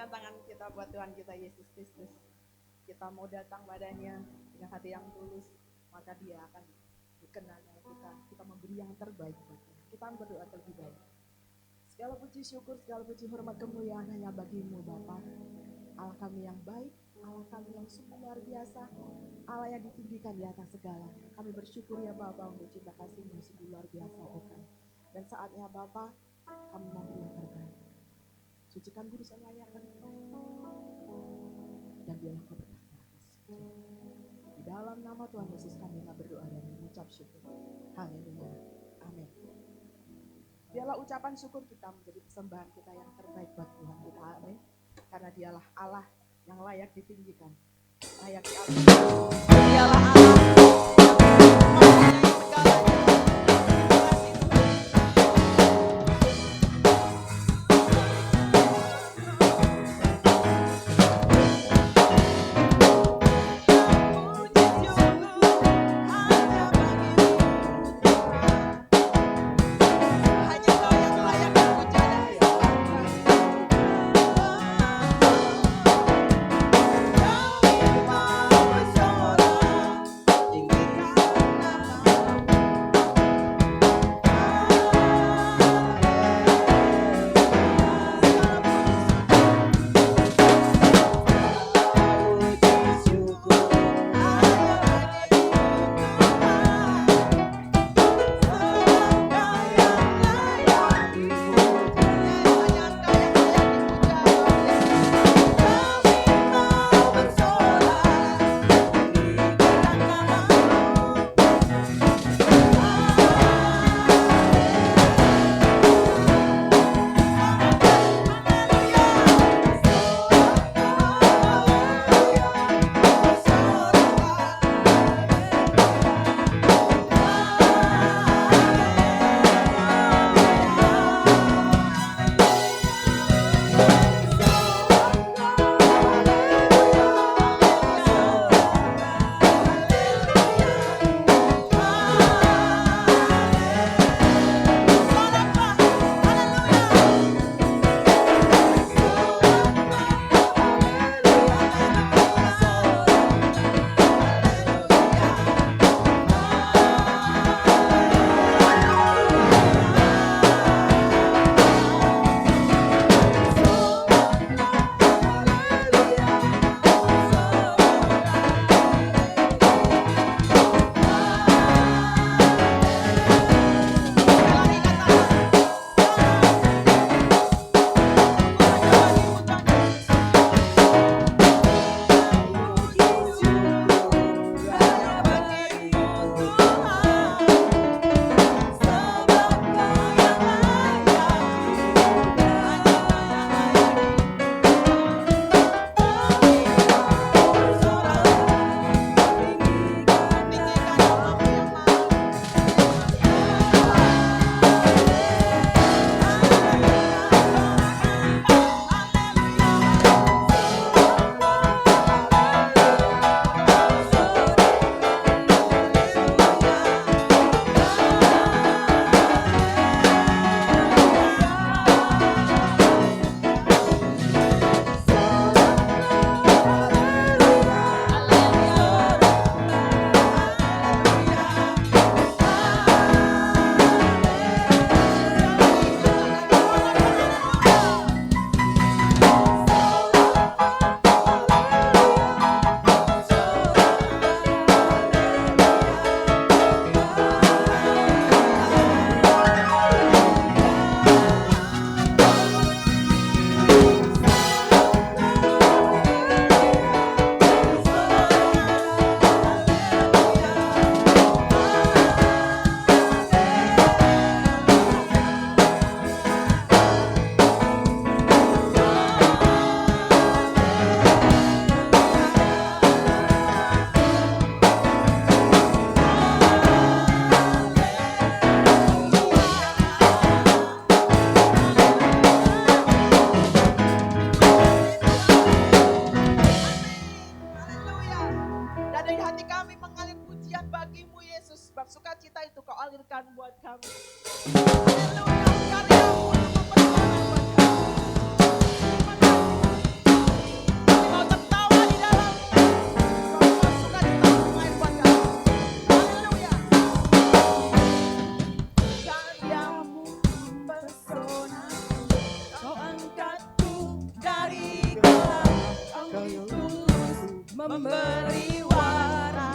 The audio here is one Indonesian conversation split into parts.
angkat tangan kita buat Tuhan kita Yesus Kristus. Kita mau datang padanya dengan hati yang tulus, maka Dia akan dikenal oleh kita. Kita memberi yang terbaik buatnya. Kita berdoa terlebih baik. Segala puji syukur, segala puji hormat kemuliaan hanya bagimu Bapa. Allah kami yang baik, Allah kami yang sungguh luar biasa, Allah yang ditinggikan di atas segala. Kami bersyukur ya Bapa untuk cinta kasih-Mu yang sungguh luar biasa Tuhan. Dan saatnya Bapa, kami memberi yang terbaik. Sucikan kudus dan layakkan dan biarlah Kau berkata di dalam nama Tuhan Yesus kami berdoa dan mengucap syukur. Haleluya. Amin. Biarlah ucapan syukur kita menjadi persembahan kita yang terbaik buat Tuhan kita. Amin. Karena Dialah Allah yang layak ditinggikan, layak diagungkan. Dialah Allah. memberi warna.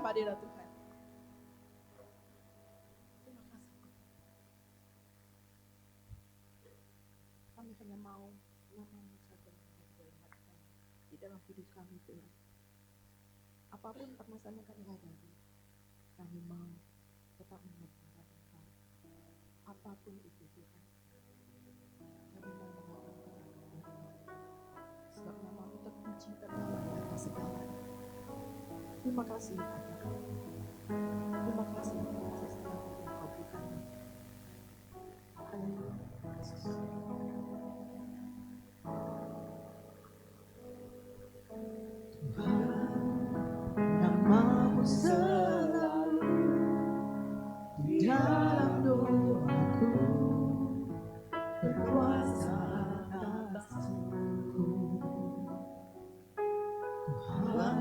dalam hadirat Tuhan. Terima kasih. Kami hanya mau nama-Mu saja yang ada di dalam hati kami, di dalam hidup kami Tuhan. Apapun permasalahan yang kami hadapi, kami mau tetap mengandalkan Engkau. Apapun itu Tuhan, kami mau mengandalkan Engkau. Sebab nama-Mu terpuji ternama di atas segalanya. Terima kasih Bapa. Terima kasih atas segala yang Kau berikan. Haleluya. Yesus. Nama-Mu selalu di dalam doaku, berkuasa atasku. Tuhan,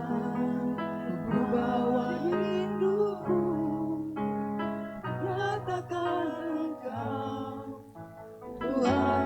ku bawa rinduku, nyatakan Engkau Tuhan.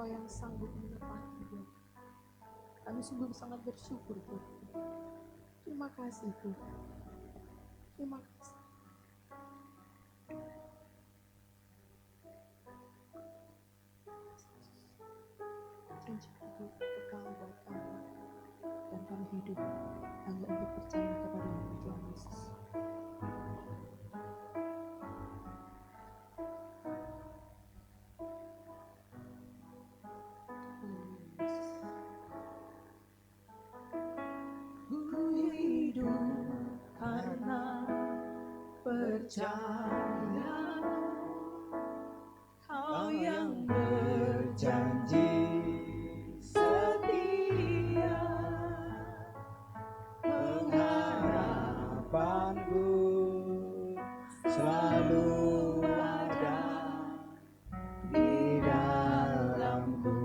Engkau yang sanggup menepati Tuhan. Kami sungguh sangat bersyukur Tuhan. Terima kasih Tuhan. Terima kasih. Janji itu kekal buat kami. Dan kami hidup hanya untuk percaya kepada Tuhan Yesus. Percaya Kau yang berjanji setia, pengharapanku selalu ada di dalamku.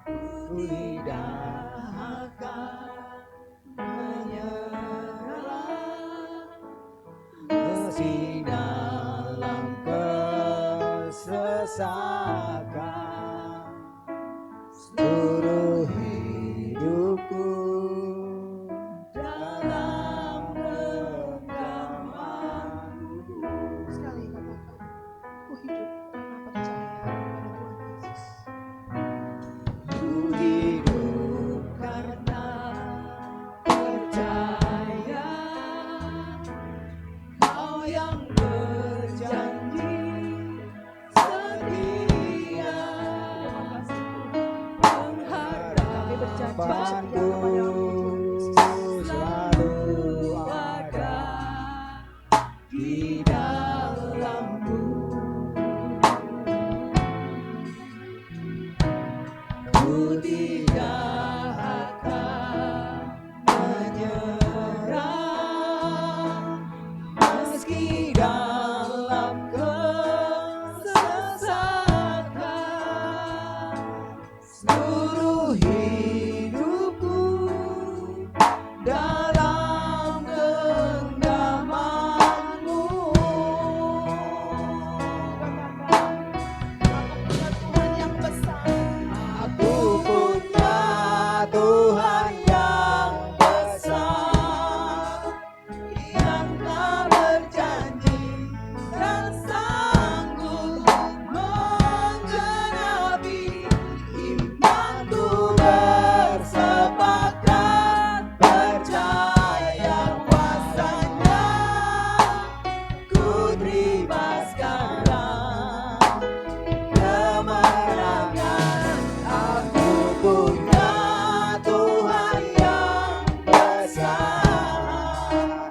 Ku tidak akan menyerah meski dalam kesesakan. Seluruh hidupku dalam genggamanmu. Sekali katakan, ku hidup karena percaya kepada Tuhan Yesus. Ku hidup karena percaya Kau yang berjanji setia, pengharapanku selalu ada di dalammu. Ku tidak akan menyerah meski dalam kesesakan. Seluruh hidupku dalam genggamanmu. Tuhan yang besar. Aku punya Tuhan yang besar, yang telah berjanji dan sanggup menggenapi. Imanku bersepakat percaya kuasanya. Ku terima sekarang kemenangan. Aku punya Tuhan yang besar,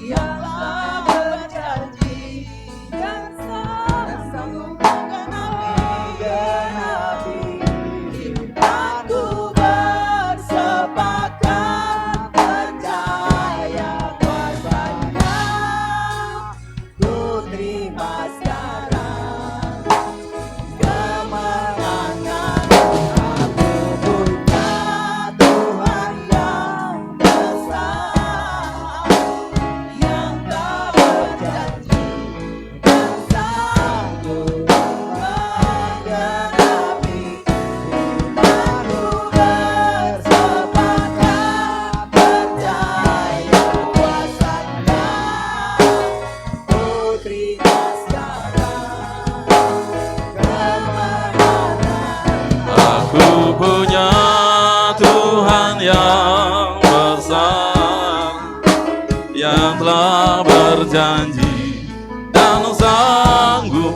yang telah berjanji dan sanggup menggenapi. Imanku bersepakat percaya kuasanya. Ku terima sekarang kemenangan. Aku punya Tuhan yang besar, yang tak berjanji dan sanggup menggenapi. Imanku bersepakat percaya kuasanya. Ku terima sekarang kemenangan. Aku punya Tuhan yang besar, yang telah berjanji dan sanggup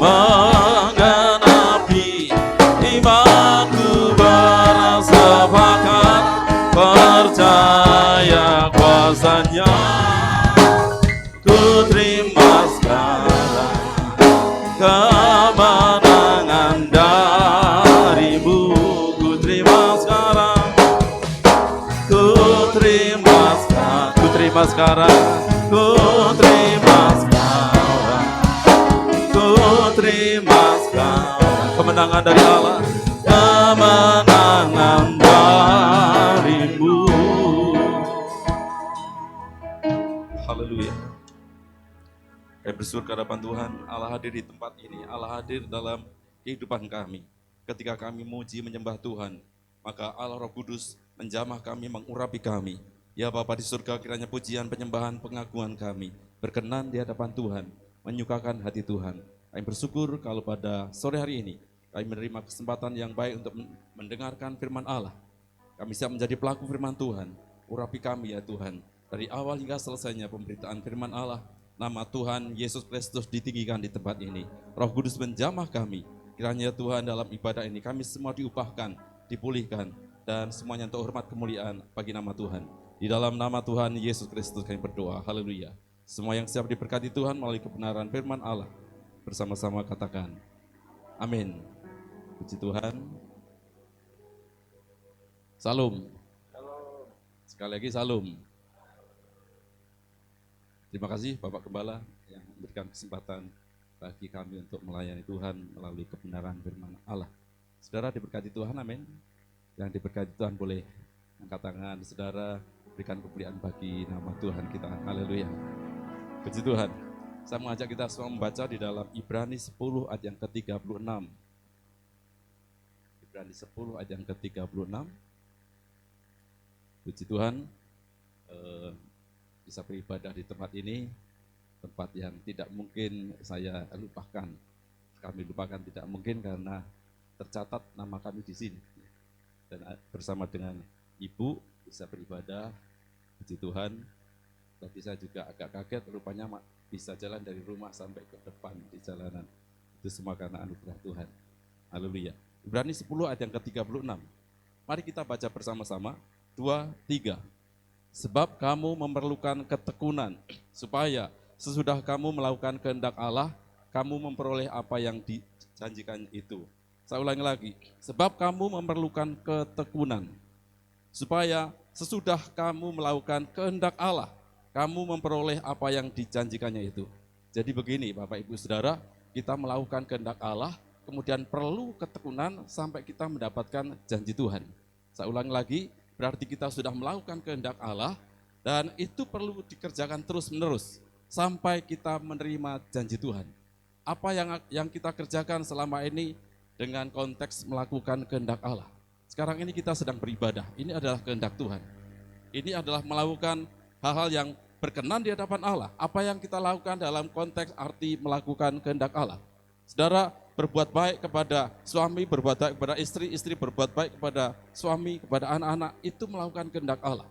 menggenapi. Imanku bersepakat percaya kuasanya. Ku terima sekarang kemenangan darimu. Ku terima sekarang, ku terima sekarang, ku terima sekarang, ku terima sekarang, ku terima sekarang. Kemenangan dari Allah, kemenangan darimu. Haleluya. Kami bersyukur hadapan Tuhan, Allah hadir di tempat ini, Allah hadir dalam kehidupan kami. Ketika kami memuji menyembah Tuhan, maka Allah Roh Kudus menjamah kami, mengurapi kami. Ya Bapa di surga, kiranya pujian, penyembahan, pengakuan kami berkenan di hadapan Tuhan, menyukakan hati Tuhan. Kami bersyukur kalau pada sore hari ini kami menerima kesempatan yang baik untuk mendengarkan firman Allah. Kami siap menjadi pelaku firman Tuhan. Urapi kami ya Tuhan, dari awal hingga selesainya pemberitaan firman Allah. Nama Tuhan Yesus Kristus ditinggikan di tempat ini. Roh Kudus menjamah kami. Kiranya Tuhan dalam ibadah ini kami semua diupahkan, dipulihkan, dan semuanya untuk hormat kemuliaan bagi nama Tuhan. Di dalam nama Tuhan Yesus Kristus kami berdoa. Haleluya. Semua yang siap diberkati Tuhan melalui kebenaran firman Allah, bersama-sama katakan amin. Puji Tuhan. Salam. Sekali lagi salam. Terima kasih Bapak Gembala yang memberikan kesempatan bagi kami untuk melayani Tuhan melalui kebenaran firman Allah. Saudara diberkati Tuhan, amin. Yang diberkati Tuhan boleh angkat tangan, saudara berikan kemuliaan bagi nama Tuhan kita. Haleluya. Puji Tuhan. Saya mengajak kita semua membaca di dalam Ibrani 10 ayat yang ke-36. Ibrani 10 ayat yang ke-36. Puji Tuhan, bisa beribadah di tempat ini, tempat yang tidak mungkin saya lupakan. Kami lupakan tidak mungkin karena tercatat nama kami di sini. Dan bersama dengan Ibu bisa beribadah, puji Tuhan. Tapi saya juga agak kaget, rupanya bisa jalan dari rumah sampai ke depan di jalanan. Itu semua karena anugerah Tuhan. Haleluya. Ibrani 10 ayat yang ke-36. Mari kita baca bersama-sama. 2, 3. Sebab kamu memerlukan ketekunan, supaya sesudah kamu melakukan kehendak Allah, kamu memperoleh apa yang dijanjikan itu. Saya ulangi lagi. Sebab kamu memerlukan ketekunan, supaya sesudah kamu melakukan kehendak Allah, kamu memperoleh apa yang dijanjikannya itu. Jadi begini Bapak Ibu Saudara, kita melakukan kehendak Allah, kemudian perlu ketekunan sampai kita mendapatkan janji Tuhan. Saya ulangi lagi, berarti kita sudah melakukan kehendak Allah, dan itu perlu dikerjakan terus-menerus sampai kita menerima janji Tuhan. Apa yang kita kerjakan selama ini dengan konteks melakukan kehendak Allah. Sekarang ini kita sedang beribadah, ini adalah kehendak Tuhan. Ini adalah melakukan hal-hal yang berkenan di hadapan Allah. Apa yang kita lakukan dalam konteks arti melakukan kehendak Allah. Saudara, berbuat baik kepada suami, berbuat baik kepada istri, istri berbuat baik kepada suami, kepada anak-anak, itu melakukan kehendak Allah.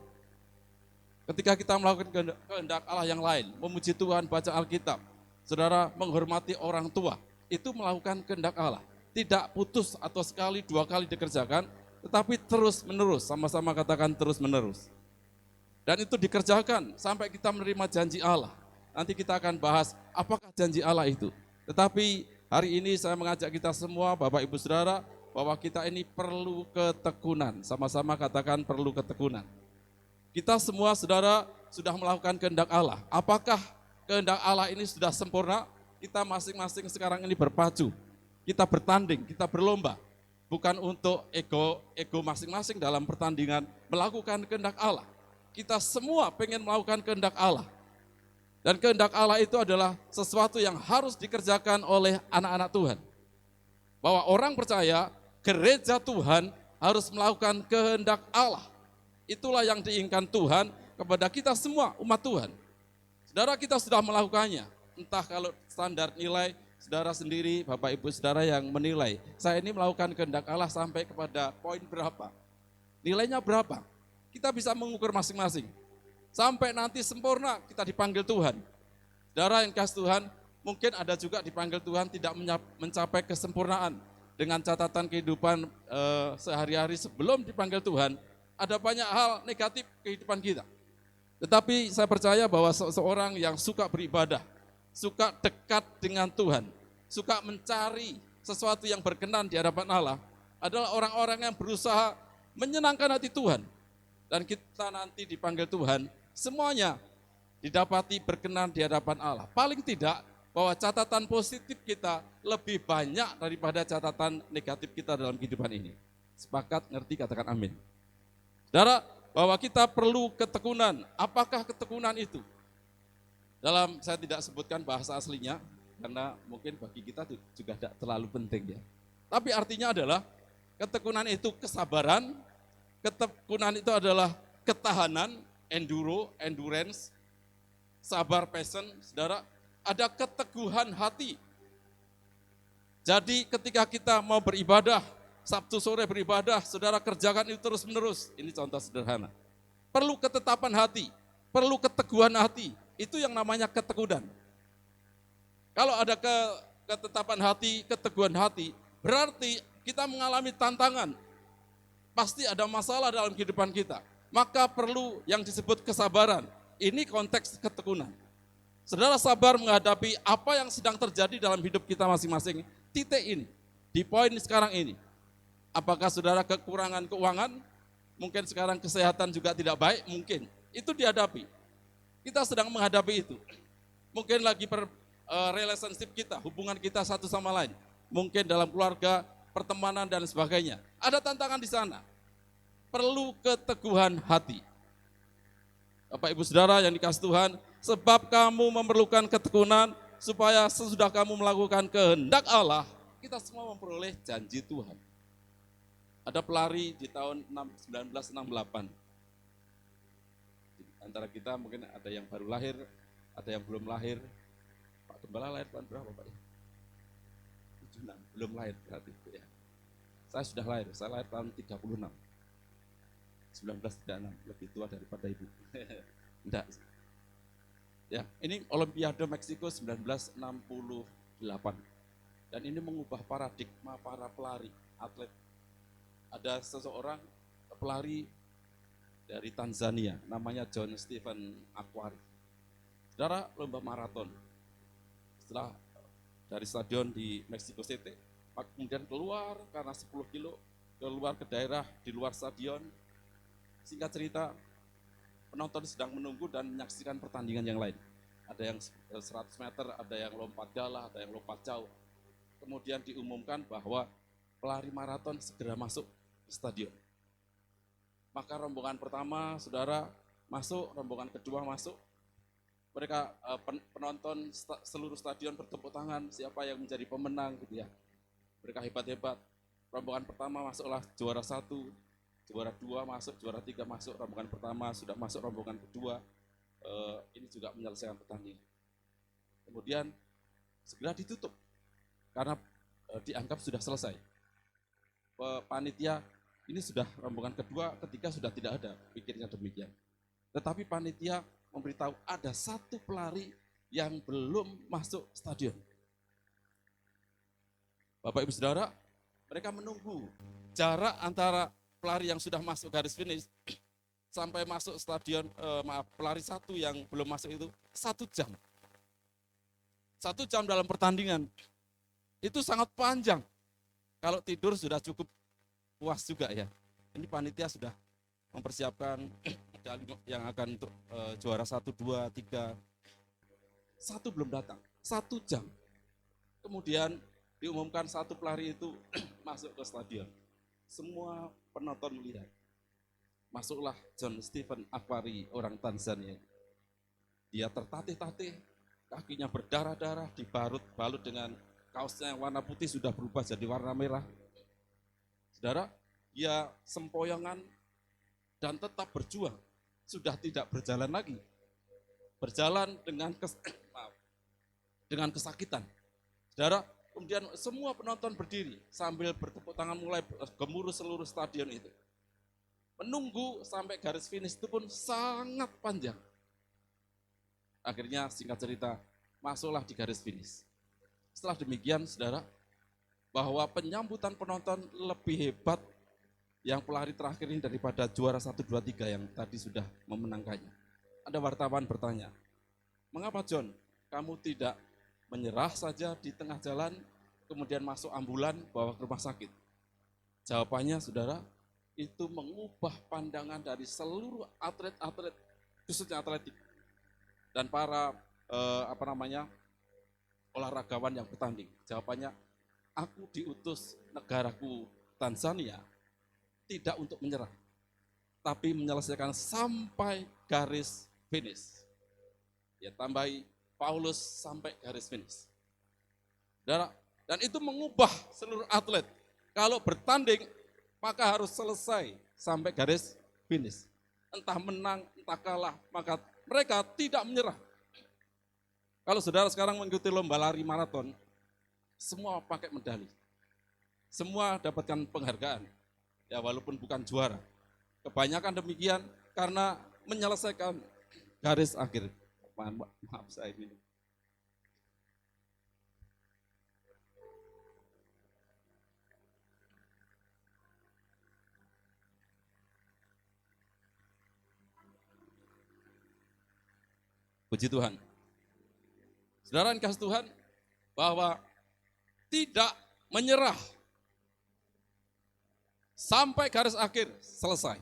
Ketika kita melakukan kehendak Allah yang lain, memuji Tuhan, baca Alkitab, saudara menghormati orang tua, itu melakukan kehendak Allah. Tidak putus atau sekali, dua kali dikerjakan, tetapi terus menerus, sama-sama katakan terus menerus. Dan itu dikerjakan sampai kita menerima janji Allah. Nanti kita akan bahas apakah janji Allah itu. Tetapi hari ini saya mengajak kita semua, Bapak Ibu Saudara, bahwa kita ini perlu ketekunan. Sama-sama katakan perlu ketekunan. Kita semua saudara sudah melakukan kehendak Allah. Apakah kehendak Allah ini sudah sempurna? Kita masing-masing sekarang ini berpacu. Kita bertanding, kita berlomba. Bukan untuk ego masing-masing dalam pertandingan melakukan kehendak Allah. Kita semua pengen melakukan kehendak Allah. Dan kehendak Allah itu adalah sesuatu yang harus dikerjakan oleh anak-anak Tuhan. Bahwa orang percaya gereja Tuhan harus melakukan kehendak Allah. Itulah yang diinginkan Tuhan kepada kita semua umat Tuhan. Saudara kita sudah melakukannya. Entah kalau standar nilai, saudara sendiri, Bapak Ibu Saudara yang menilai. Saya ini melakukan kehendak Allah sampai kepada poin berapa? Nilainya berapa? Kita bisa mengukur masing-masing. Sampai nanti sempurna kita dipanggil Tuhan. Saudara yang kasih Tuhan, mungkin ada juga dipanggil Tuhan tidak mencapai kesempurnaan. Dengan catatan kehidupan sehari-hari sebelum dipanggil Tuhan, ada banyak hal negatif kehidupan kita. Tetapi saya percaya bahwa seseorang yang suka beribadah, suka dekat dengan Tuhan, suka mencari sesuatu yang berkenan di hadapan Allah, adalah orang-orang yang berusaha menyenangkan hati Tuhan. Dan kita nanti dipanggil Tuhan, semuanya didapati berkenan di hadapan Allah. Paling tidak bahwa catatan positif kita lebih banyak daripada catatan negatif kita dalam kehidupan ini. Sepakat, ngerti, katakan amin. Saudara, bahwa kita perlu ketekunan. Apakah ketekunan itu? Saya tidak sebutkan bahasa aslinya, karena mungkin bagi kita juga tidak terlalu penting ya. Tapi artinya adalah ketekunan itu kesabaran, ketekunan itu adalah ketahanan, endurance, sabar, passion, saudara, ada keteguhan hati. Jadi ketika kita mau beribadah, Sabtu sore beribadah, saudara kerjakan itu terus menerus. Ini contoh sederhana. Perlu ketetapan hati, perlu keteguhan hati. Itu yang namanya ketekunan. Kalau ada ketetapan hati, keteguhan hati, berarti kita mengalami tantangan. Pasti ada masalah dalam kehidupan kita. Maka perlu yang disebut kesabaran. Ini konteks ketekunan. Saudara sabar menghadapi apa yang sedang terjadi dalam hidup kita masing-masing. Titik ini, di poin sekarang ini. Apakah saudara kekurangan keuangan? Mungkin sekarang kesehatan juga tidak baik, mungkin. Itu dihadapi. Kita sedang menghadapi itu. Mungkin lagi relationship kita, hubungan kita satu sama lain. Mungkin dalam keluarga, pertemanan dan sebagainya. Ada tantangan di sana. Perlu keteguhan hati. Bapak Ibu Saudara yang dikasih Tuhan, sebab kamu memerlukan ketekunan supaya sesudah kamu melakukan kehendak Allah, kita semua memperoleh janji Tuhan. Ada pelari di tahun 1968. Antara kita mungkin ada yang baru lahir, ada yang belum lahir. Pak Gembala lahir tahun berapa Pak? 76, belum lahir berarti. Ya. Saya sudah lahir, saya lahir tahun 36. 1936, lebih tua daripada ibu. Enggak. Ya, ini Olimpiade Meksiko 1968. Dan ini mengubah paradigma para pelari, atlet. Ada seseorang pelari dari Tanzania, namanya John Stephen Akwari. Saudara, lomba maraton. Setelah dari stadion di Mexico City, kemudian keluar karena 10 kilo, keluar ke daerah di luar stadion. Singkat cerita, penonton sedang menunggu dan menyaksikan pertandingan yang lain. Ada yang 100 meter, ada yang lompat galah, ada yang lompat jauh. Kemudian diumumkan bahwa pelari maraton segera masuk ke stadion. Maka rombongan pertama, saudara, masuk, rombongan kedua masuk. Mereka penonton seluruh stadion bertepuk tangan, siapa yang menjadi pemenang gitu ya. Mereka hebat-hebat. Rombongan pertama masuklah juara 1, juara 2 masuk, juara 3 masuk, rombongan pertama sudah masuk, rombongan kedua ini juga menyelesaikan pertandingan. Kemudian segera ditutup karena dianggap sudah selesai. Panitia ini sudah rombongan kedua, ketiga sudah tidak ada, pikirnya demikian. Tetapi panitia memberitahu ada satu pelari yang belum masuk stadion. Bapak Ibu Saudara, mereka menunggu jarak antara pelari yang sudah masuk garis finish sampai masuk stadion, pelari satu yang belum masuk itu 1 jam. 1 jam dalam pertandingan, itu sangat panjang. Kalau tidur sudah cukup puas juga ya. Ini panitia sudah mempersiapkan medali yang akan untuk juara 1, 2, 3. 1 belum datang, 1 jam. Kemudian diumumkan satu pelari itu masuk ke stadion. Semua penonton melihat. Masuklah John Stephen Akwari, orang Tanzania. Dia tertatih-tatih, kakinya berdarah-darah, balut dengan kaosnya yang warna putih sudah berubah jadi warna merah. Saudara, dia sempoyongan dan tetap berjuang. Sudah tidak berjalan lagi. Berjalan dengan kesakitan. Saudara, kemudian semua penonton berdiri sambil bertepuk tangan mulai gemuruh seluruh stadion itu. Menunggu sampai garis finish itu pun sangat panjang. Akhirnya singkat cerita, masuklah di garis finish. Setelah demikian, saudara, bahwa penyambutan penonton lebih hebat yang pelari terakhir ini daripada juara 1, 2, 3 yang tadi sudah memenangkannya. Ada wartawan bertanya, mengapa John, kamu tidak menyerah saja di tengah jalan, kemudian masuk ambulan, bawa ke rumah sakit? Jawabannya, saudara, itu mengubah pandangan dari seluruh atlet-atlet, khususnya atletik, dan para olahragawan yang bertanding. Jawabannya, aku diutus negaraku Tanzania tidak untuk menyerah, tapi menyelesaikan sampai garis finish. Ya tambahi, Paulus sampai garis finish. Dan itu mengubah seluruh atlet. Kalau bertanding, maka harus selesai sampai garis finish. Entah menang, entah kalah, maka mereka tidak menyerah. Kalau saudara sekarang mengikuti lomba lari maraton, semua pakai medali. Semua dapatkan penghargaan. Ya walaupun bukan juara. Kebanyakan demikian karena menyelesaikan garis akhir. Maaf saya minum. Puji Tuhan. Saudara yang kasih Tuhan, bahwa tidak menyerah sampai garis akhir selesai.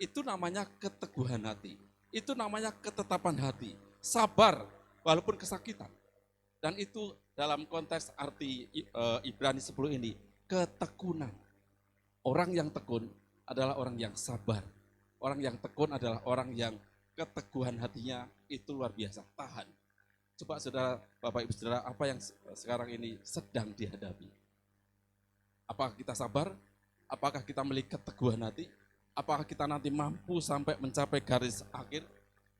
Itu namanya keteguhan hati. Itu namanya ketetapan hati. Sabar walaupun kesakitan. Dan itu dalam konteks arti Ibrani 10 ini, ketekunan. Orang yang tekun adalah orang yang sabar. Orang yang tekun adalah orang yang keteguhan hatinya itu luar biasa, tahan. Coba saudara, Bapak Ibu Saudara, apa yang sekarang ini sedang dihadapi? Apakah kita sabar? Apakah kita memiliki keteguhan hati? Apakah kita nanti mampu sampai mencapai garis akhir?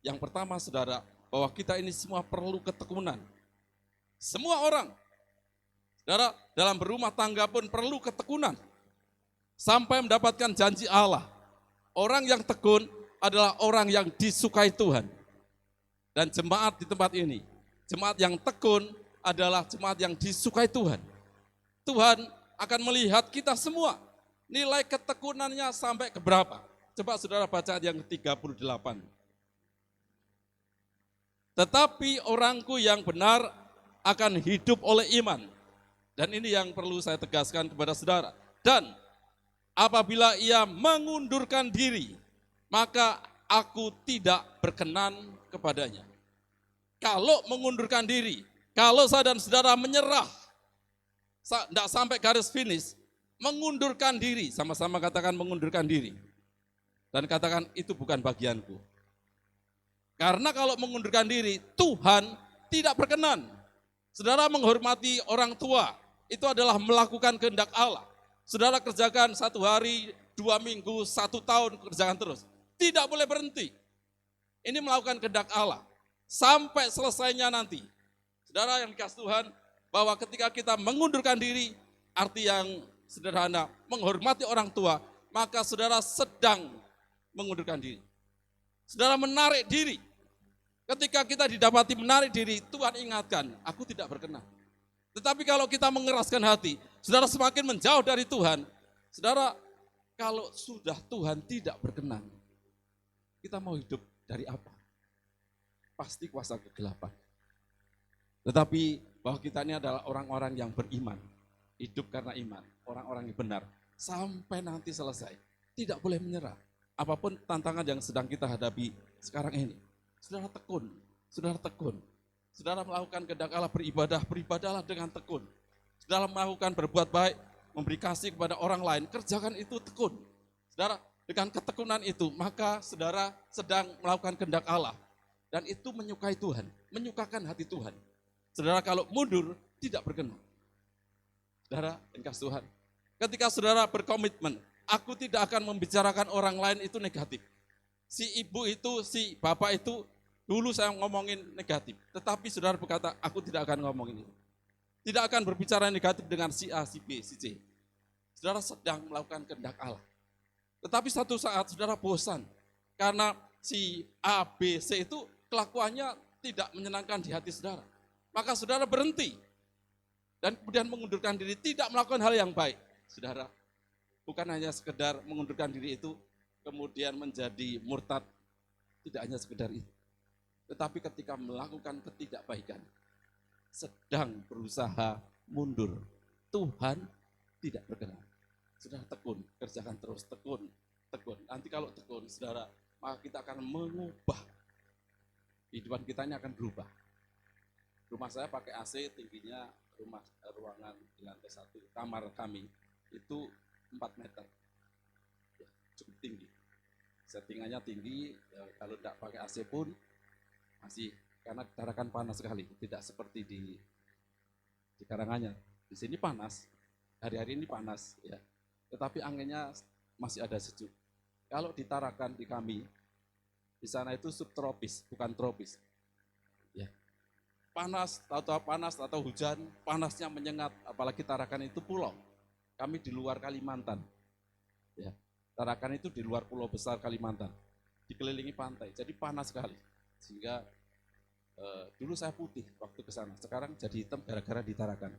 Yang pertama saudara, bahwa kita ini semua perlu ketekunan. Semua orang, saudara, dalam berumah tangga pun perlu ketekunan. Sampai mendapatkan janji Allah. Orang yang tekun adalah orang yang disukai Tuhan. Dan jemaat di tempat ini, jemaat yang tekun adalah jemaat yang disukai Tuhan. Tuhan akan melihat kita semua, nilai ketekunannya sampai ke berapa. Coba saudara baca yang ke-38. Tetapi orangku yang benar akan hidup oleh iman. Dan ini yang perlu saya tegaskan kepada saudara. Dan apabila ia mengundurkan diri, maka aku tidak berkenan kepadanya. Kalau mengundurkan diri, kalau saya dan saudara menyerah, tidak sampai garis finish, mengundurkan diri, sama-sama katakan mengundurkan diri. Dan katakan itu bukan bagianku. Karena kalau mengundurkan diri, Tuhan tidak berkenan. Saudara menghormati orang tua, itu adalah melakukan kehendak Allah. Saudara kerjakan 1 hari, 2 minggu, 1 tahun, kerjakan terus. Tidak boleh berhenti. Ini melakukan kehendak Allah. Sampai selesainya nanti. Saudara yang dikasih Tuhan, bahwa ketika kita mengundurkan diri, arti yang sederhana, menghormati orang tua, maka saudara sedang mengundurkan diri. Saudara menarik diri. Ketika kita didapati menarik diri, Tuhan ingatkan, aku tidak berkenan. Tetapi kalau kita mengeraskan hati, saudara semakin menjauh dari Tuhan. Saudara, kalau sudah Tuhan tidak berkenan, kita mau hidup dari apa? Pasti kuasa kegelapan. Tetapi bahwa kita ini adalah orang-orang yang beriman. Hidup karena iman, orang-orang yang benar. Sampai nanti selesai. Tidak boleh menyerah. Apapun tantangan yang sedang kita hadapi sekarang ini. Saudara tekun, saudara tekun. Saudara melakukan kehendak Allah, beribadahlah dengan tekun. Saudara melakukan berbuat baik, memberi kasih kepada orang lain, kerjakan itu tekun. Saudara, dengan ketekunan itu, maka saudara sedang melakukan kehendak Allah. Dan itu menyukai Tuhan, menyukakan hati Tuhan. Saudara kalau mundur, tidak berkenan. Saudara, engkau Tuhan. Ketika saudara berkomitmen, aku tidak akan membicarakan orang lain itu negatif. Si ibu itu, si bapak itu, dulu saya ngomongin negatif. Tetapi saudara berkata, aku tidak akan ngomongin itu. Tidak akan berbicara negatif dengan si A, si B, si C. Saudara sedang melakukan kehendak Allah. Tetapi satu saat saudara bosan. Karena si A, B, C itu kelakuannya tidak menyenangkan di hati saudara. Maka saudara berhenti. Dan kemudian mengundurkan diri, tidak melakukan hal yang baik. Saudara, bukan hanya sekedar mengundurkan diri itu, kemudian menjadi murtad. Tidak hanya sekedar itu. Tetapi ketika melakukan ketidakbaikan, sedang berusaha mundur. Tuhan tidak berkenan. Saudara tekun, kerjakan terus, tekun. Nanti kalau tekun, saudara, maka kita akan mengubah. Kehidupan kita ini akan berubah. Rumah saya pakai AC, tingginya ruangan di lantai 1, kamar kami, itu 4 meter. Ya, cukup tinggi. Settingannya tinggi, ya, kalau tidak pakai AC pun masih karena Tarakan panas sekali, tidak seperti di Karanganyar. Di sini panas, hari-hari ini panas, ya. Tetapi anginnya masih ada sejuk. Kalau di Tarakan di kami, di sana itu subtropis, bukan tropis. Ya. Panas atau hujan, panasnya menyengat, apalagi Tarakan itu pulau. Kami di luar Kalimantan. Ya. Tarakan itu di luar pulau besar Kalimantan, dikelilingi pantai, jadi panas sekali. Sehingga dulu saya putih waktu ke sana, sekarang jadi hitam gara-gara di Tarakan.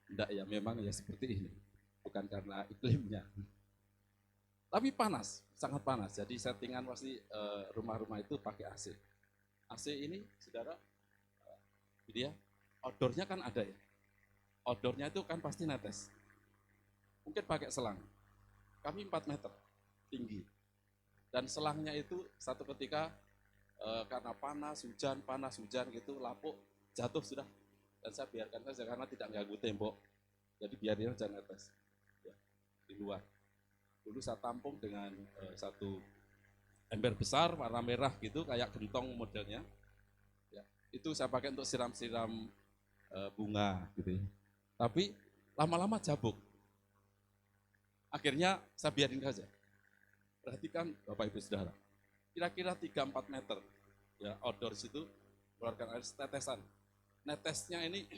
Enggak ya, memang ya seperti ini, bukan karena iklimnya. Tapi panas, sangat panas. Jadi settingan pasti rumah-rumah itu pakai AC. AC ini, saudara, dia outdoornya kan ada ya. Outdoornya itu kan pasti netes. Mungkin pakai selang. Kami 4 meter tinggi. Dan selangnya itu satu ketika karena panas hujan gitu, lapuk, jatuh sudah. Dan saya biarkan saja karena tidak ganggu tembok. Jadi biarin aja netes. Ya, di luar. Dulu saya tampung dengan satu ember besar warna merah gitu, kayak gentong modelnya. Ya, itu saya pakai untuk siram-siram bunga gitu ya. Tapi lama-lama jabuk. Akhirnya saya biarin saja. Perhatikan Bapak Ibu Saudara. Kira-kira 3-4 meter ya outdoor situ keluarkan air tetesan. Netesnya ini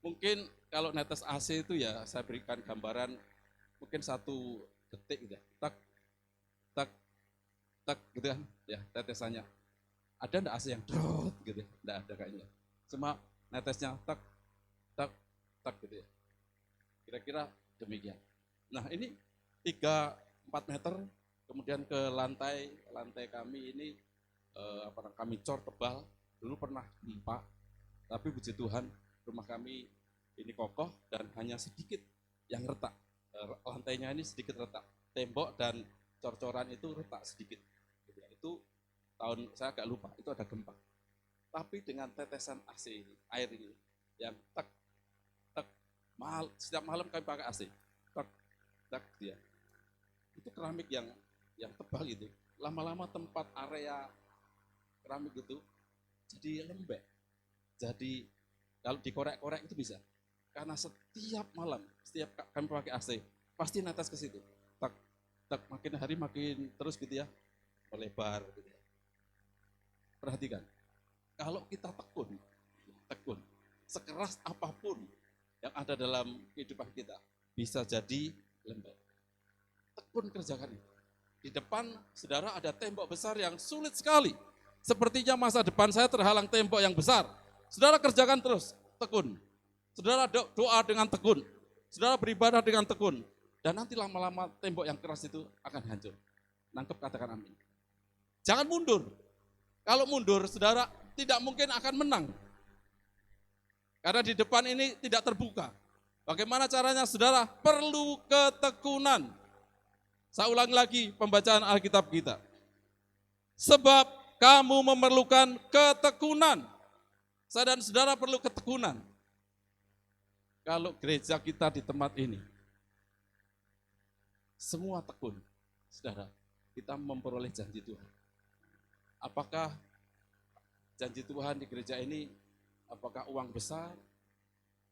mungkin kalau netes AC itu ya saya berikan gambaran mungkin 1 detik gitu ya. Tak, tak, tak gitu kan ya tetesannya. Ada enggak AC yang drot gitu ya? Enggak ada kayaknya. Cuma netesnya tak, tak, tak gitu ya. Kira-kira demikian. Nah ini 3-4 meter, kemudian ke lantai kami ini kami cor tebal. Dulu pernah gempa, tapi puji Tuhan rumah kami ini kokoh dan hanya sedikit yang retak. Lantainya ini sedikit retak, tembok dan cor-coran itu retak sedikit. Itu tahun saya agak lupa, itu ada gempa. Tapi dengan tetesan AC ini, air ini yang tak, tak, setiap malam kami pakai AC. Dia itu keramik yang tebal itu, lama-lama tempat area keramik itu jadi lembek, jadi kalau dikorek-korek itu bisa, karena setiap malam, setiap kami pakai AC, pasti netes ke situ, tak, makin hari makin terus gitu ya, melebar gitu ya. Perhatikan, kalau kita tekun, sekeras apapun yang ada dalam kehidupan kita, bisa jadi lembek. Tekun kerjakan itu. Di depan saudara ada tembok besar yang sulit sekali. Sepertinya masa depan saya terhalang tembok yang besar. Saudara kerjakan terus, tekun. Saudara doa dengan tekun. Saudara beribadah dengan tekun. Dan nanti lama-lama tembok yang keras itu akan hancur. Nangkep, katakan amin. Jangan mundur. Kalau mundur, saudara tidak mungkin akan menang. Karena di depan ini tidak terbuka. Bagaimana caranya, saudara? Perlu ketekunan. Saya ulang lagi pembacaan Alkitab kita. Sebab kamu memerlukan ketekunan. Saya dan saudara perlu ketekunan. Kalau gereja kita di tempat ini, semua tekun, saudara, kita memperoleh janji Tuhan. Apakah janji Tuhan di gereja ini, apakah uang besar,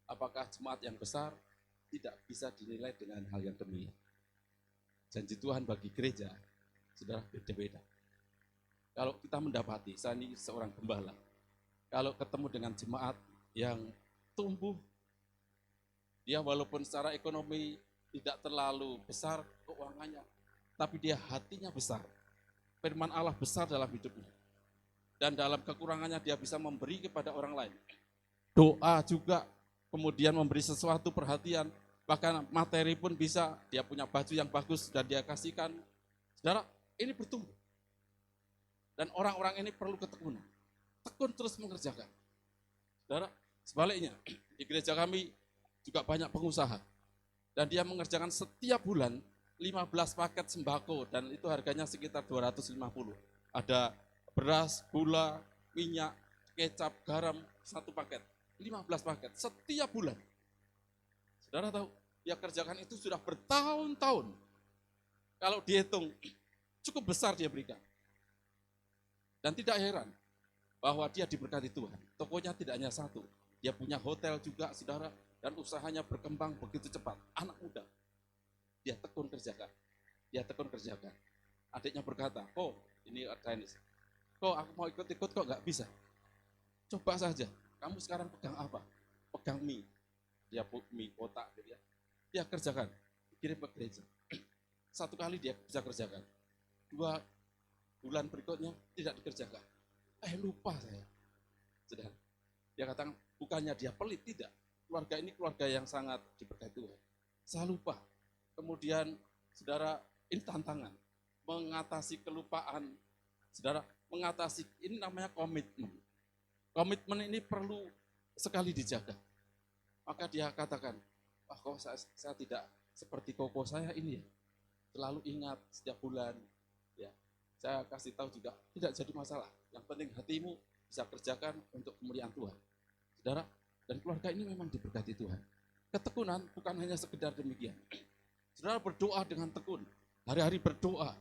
apakah jemaat yang besar, tidak bisa dinilai dengan hal yang demikian. Janji Tuhan bagi gereja, saudara, beda-beda. Kalau kita mendapati, saya ini seorang gembala, kalau ketemu dengan jemaat yang tumbuh, dia walaupun secara ekonomi tidak terlalu besar keuangannya, tapi dia hatinya besar. Firman Allah besar dalam hidupnya. Dan dalam kekurangannya dia bisa memberi kepada orang lain. Doa juga, kemudian memberi sesuatu perhatian, bahkan materi pun bisa, dia punya baju yang bagus dan dia kasihkan. Saudara, ini bertumbuh. Dan orang-orang ini perlu ketekunan. Tekun terus mengerjakan. Saudara, sebaliknya, di gereja kami juga banyak pengusaha. Dan dia mengerjakan setiap bulan 15 paket sembako dan itu harganya sekitar 250. Ada beras, gula, minyak, kecap, garam, 1 paket. 15 paket setiap bulan. Saudara tahu, dia kerjakan itu sudah bertahun-tahun. Kalau dihitung, cukup besar dia berikan. Dan tidak heran, bahwa dia diberkati Tuhan. Tokonya tidak hanya satu, dia punya hotel juga, saudara, dan usahanya berkembang begitu cepat. Anak muda, dia tekun kerjakan. Dia tekun kerjakan. Adiknya berkata, kok ini Chinese, kok aku mau ikut-ikut kok nggak bisa. Coba saja, kamu sekarang pegang apa? Pegang mie. Dia mie kotak gitu ya. Dia kerjakan, kirim ke gereja. Satu kali dia bisa kerjakan. 2 bulan berikutnya tidak dikerjakan. Lupa saya. Saudara, dia katakan bukannya dia pelit, tidak. Keluarga ini keluarga yang sangat diberkati Tuhan. Saya lupa. Kemudian saudara, ini tantangan. Mengatasi kelupaan. Saudara, mengatasi, ini namanya komitmen. Komitmen ini perlu sekali dijaga. Maka dia katakan, kok saya tidak seperti koko saya ini ya. Selalu ingat setiap bulan. Ya, saya kasih tahu juga, tidak jadi masalah. Yang penting hatimu bisa kerjakan untuk kemuliaan Tuhan. Saudara, dan keluarga ini memang diberkati Tuhan. Ketekunan bukan hanya sekedar demikian. Saudara berdoa dengan tekun, hari-hari berdoa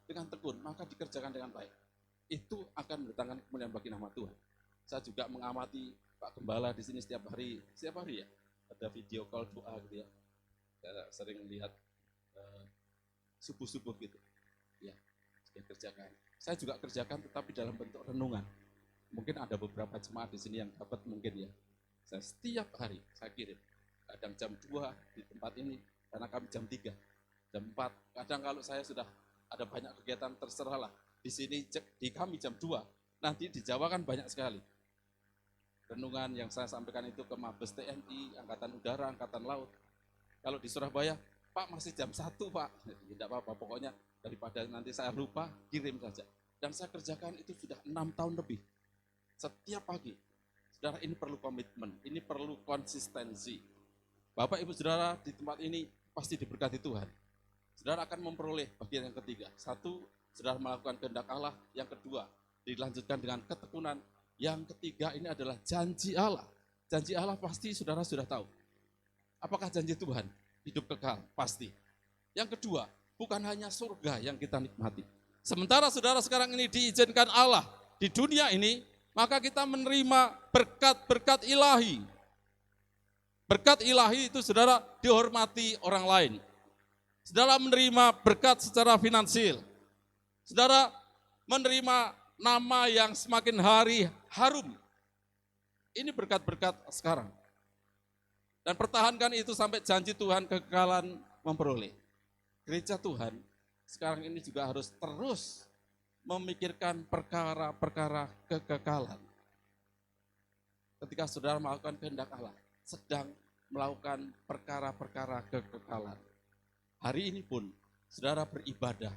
dengan tekun, maka dikerjakan dengan baik. Itu akan mendatangkan kemuliaan bagi nama Tuhan. Saya juga mengamati Pak Gembala di sini setiap hari ya, ada video call doa gitu ya. Saya sering lihat subuh-subuh gitu. Ya, saya kerjakan. Saya juga kerjakan tetapi dalam bentuk renungan. Mungkin ada beberapa jemaat di sini yang dapat mungkin ya. Saya setiap hari saya kirim. Kadang jam 2 di tempat ini, karena kami jam 3, jam 4. Kadang kalau saya sudah ada banyak kegiatan, terserahlah. Di sini, di kami jam 2, nanti di Jawa kan banyak sekali. Renungan yang saya sampaikan itu ke Mabes TNI, Angkatan Udara, Angkatan Laut. Kalau di Surabaya, Pak masih jam 1 Pak. Tidak apa-apa, pokoknya daripada nanti saya lupa, kirim saja. Dan saya kerjakan itu sudah 6 tahun lebih. Setiap pagi. Saudara, ini perlu komitmen, ini perlu konsistensi. Bapak Ibu Saudara di tempat ini pasti diberkati Tuhan. Saudara akan memperoleh bagian yang ketiga. 1, saudara melakukan kehendak Allah. Yang kedua, dilanjutkan dengan ketekunan. Yang ketiga ini adalah janji Allah. Janji Allah pasti saudara sudah tahu. Apakah janji Tuhan? Hidup kekal, pasti. Yang kedua, bukan hanya surga yang kita nikmati. Sementara saudara sekarang ini diizinkan Allah di dunia ini, maka kita menerima berkat-berkat ilahi. Berkat ilahi itu saudara dihormati orang lain. Saudara menerima berkat secara finansial. Saudara menerima nama yang semakin hari harum. Ini berkat-berkat sekarang. Dan pertahankan itu sampai janji Tuhan kekekalan memperoleh. Gereja Tuhan sekarang ini juga harus terus memikirkan perkara-perkara kekekalan. Ketika saudara melakukan kehendak Allah, sedang melakukan perkara-perkara kekekalan. Hari ini pun saudara beribadah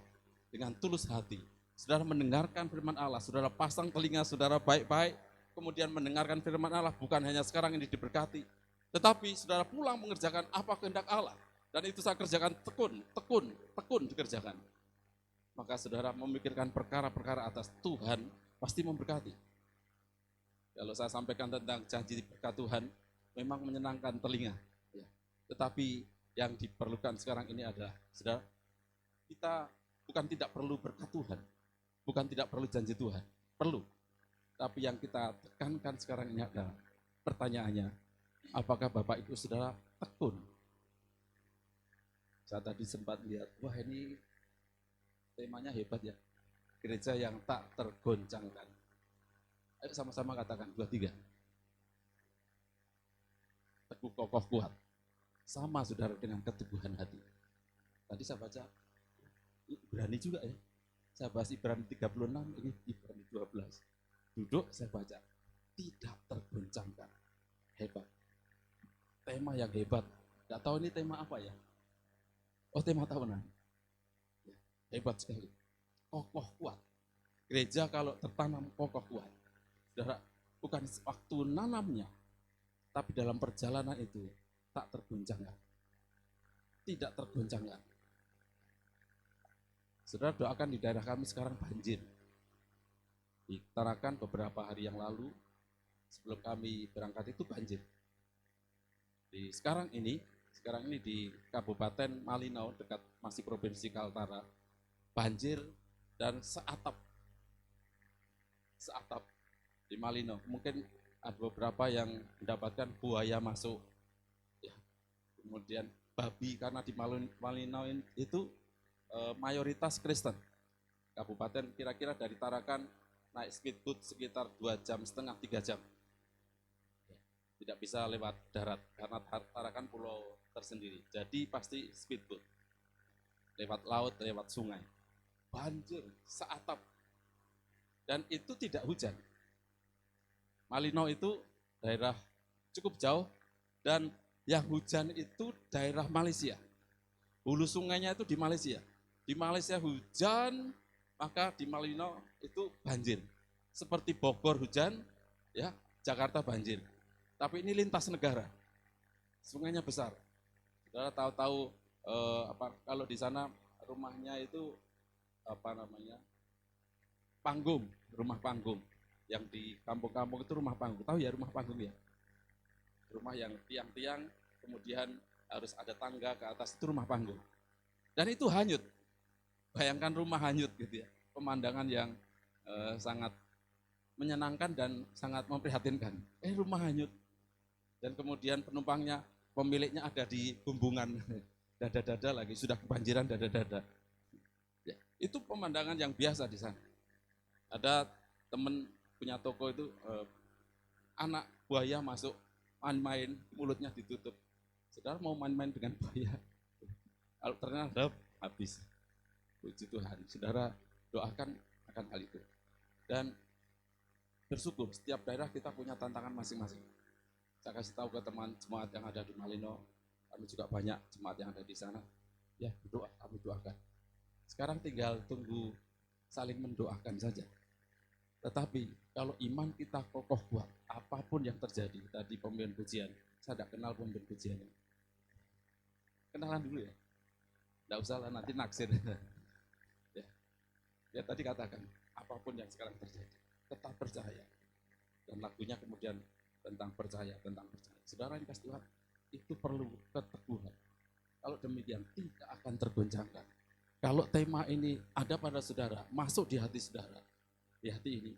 dengan tulus hati. Saudara mendengarkan firman Allah, saudara pasang telinga saudara baik-baik, kemudian mendengarkan firman Allah, bukan hanya sekarang ini diberkati, tetapi saudara pulang mengerjakan apa kehendak Allah. Dan itu saya kerjakan tekun dikerjakan. Maka saudara memikirkan perkara-perkara atas Tuhan, pasti memberkati. Kalau saya sampaikan tentang janji berkat Tuhan, memang menyenangkan telinga. Ya. Tetapi yang diperlukan sekarang ini adalah, saudara, kita bukan tidak perlu berkat Tuhan, bukan tidak perlu janji Tuhan, perlu. Tapi yang kita tekankan sekarang ini adalah, pertanyaannya, apakah Bapak Ibu Saudara tekun? Saya tadi sempat lihat, wah ini temanya hebat ya, gereja yang tak tergoncangkan. Ayo sama-sama katakan, 2, 3. Teguh, kokoh, kuat. Sama saudara dengan keteguhan hati. Tadi saya baca, Ibrani juga ya. Saya bahas Ibrani 36, ini Ibrani 12. Duduk, saya baca. Tidak tergoncangkan. Hebat. Tema yang hebat. Tidak tahu ini tema apa ya? Oh, tema tahunan. Ya, hebat sekali. Kokoh, kuat. Gereja kalau tertanam kokoh, kuat. Saudara, bukan waktu nanamnya, tapi dalam perjalanan itu tak tergoncangkan. Tidak tergoncangkan. Saudara doakan di daerah kami sekarang banjir. Ditarakan beberapa hari yang lalu, sebelum kami berangkat itu banjir. Sekarang ini di Kabupaten Malinau, dekat masih Provinsi Kaltara, banjir dan seatap. seatap di Malino. Mungkin ada beberapa yang mendapatkan buaya masuk, ya. Kemudian babi, karena di Malino itu mayoritas Kristen. Kabupaten kira-kira dari Tarakan naik speedboat sekitar 2,5 jam, 3 jam. Tidak bisa lewat darat karena Tarakan pulau tersendiri. Jadi pasti speedboat. Lewat laut, lewat sungai. Banjir seatap. Dan itu tidak hujan. Malino itu daerah cukup jauh dan yang hujan itu daerah Malaysia. Hulu sungainya itu di Malaysia. Di Malaysia hujan, maka di Malino itu banjir. Seperti Bogor hujan, ya, Jakarta banjir. Tapi ini lintas negara. Sungainya besar. Saudara tahu-tahu kalau di sana rumahnya itu panggung, rumah panggung. Yang di kampung-kampung itu rumah panggung. Tahu ya rumah panggung ya? Rumah yang tiang-tiang, kemudian harus ada tangga ke atas, itu rumah panggung. Dan itu hanyut. Bayangkan rumah hanyut gitu ya. Pemandangan yang sangat menyenangkan dan sangat memprihatinkan. Rumah hanyut. Dan kemudian penumpangnya, pemiliknya ada di bumbungan. Dada-dada lagi, sudah kebanjiran dada-dada. Ya, itu pemandangan yang biasa di sana. Ada teman punya toko itu, anak buaya masuk, main-main, mulutnya ditutup. Saudara mau main-main dengan buaya? Kalau ternyata habis. Puji Tuhan, saudara doakan akan hal itu. Dan bersyukur, setiap daerah kita punya tantangan masing-masing. Saya kasih tahu ke teman jemaat yang ada di Malino, kami juga banyak jemaat yang ada di sana. Ya, berdoa, kami doakan. Sekarang tinggal tunggu saling mendoakan saja. Tetapi kalau iman kita kokoh kuat, apapun yang terjadi, tadi pemimpin pujian, saya tidak kenal pemimpin pujian. Kenalan dulu ya. Tidak usah lah, nanti naksir. Ya tadi katakan, apapun yang sekarang terjadi, tetap percaya. Dan lagunya kemudian tentang percaya. Saudara yang kasih Tuhan, itu perlu keteguhan. Kalau demikian tidak akan tergoncangkan. Kalau tema ini ada pada saudara, masuk di hati saudara, di hati ini